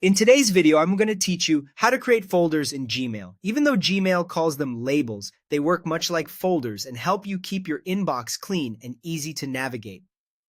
In today's video, I'm going to teach you how to create folders in Gmail. Even though Gmail calls them labels, they work much like folders and help you keep your inbox clean and easy to navigate.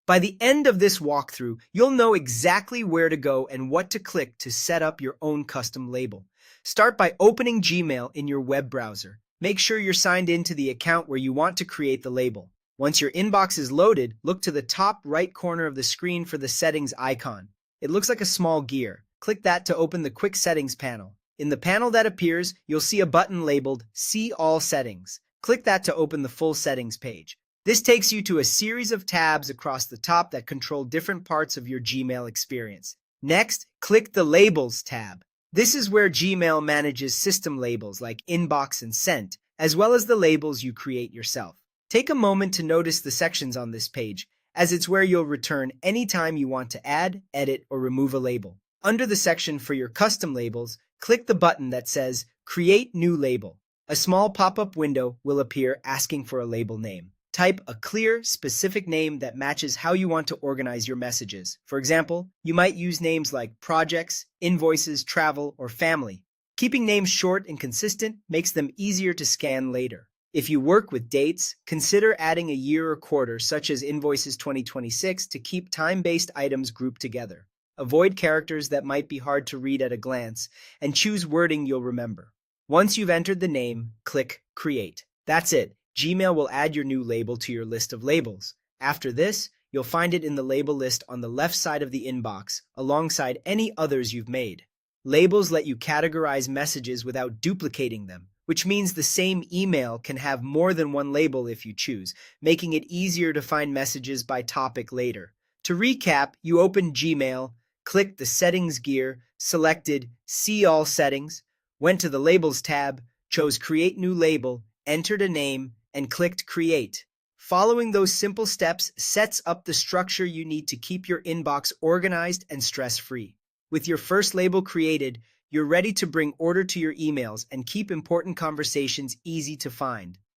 By the end of this walkthrough, you'll know exactly where to go and what to click to set up your own custom label. Start by opening Gmail in your web browser. Make sure you're signed into the account where you want to create the label. Once your inbox is loaded, look to the top right corner of the screen for the settings icon. It looks like a small gear. Click that to open the Quick Settings panel. In the panel that appears, you'll see a button labeled See All Settings. Click that to open the full settings page. This takes you to a series of tabs across the top that control different parts of your Gmail experience. Next, click the Labels tab. This is where Gmail manages system labels like Inbox and Sent, as well as the labels you create yourself. Take a moment to notice the sections on this page, as it's where you'll return anytime you want to add, edit, or remove a label. Under the section for your custom labels, click the button that says Create New Label. A small pop-up window will appear asking for a label name. Type a clear, specific name that matches how you want to organize your messages. For example, you might use names like projects, invoices, travel, or family. Keeping names short and consistent makes them easier to scan later. If you work with dates, consider adding a year or quarter, such as Invoices 2026, to keep time-based items grouped together. Avoid characters that might be hard to read at a glance, and choose wording you'll remember. Once you've entered the name, click Create. That's it. Gmail will add your new label to your list of labels. After this, you'll find it in the label list on the left side of the inbox, alongside any others you've made. Labels let you categorize messages without duplicating them, which means the same email can have more than one label if you choose, making it easier to find messages by topic later. To recap, you open Gmail, clicked the Settings gear, selected See All Settings, went to the Labels tab, chose Create New Label, entered a name, and clicked Create. Following those simple steps sets up the structure you need to keep your inbox organized and stress-free. With your first label created, you're ready to bring order to your emails and keep important conversations easy to find.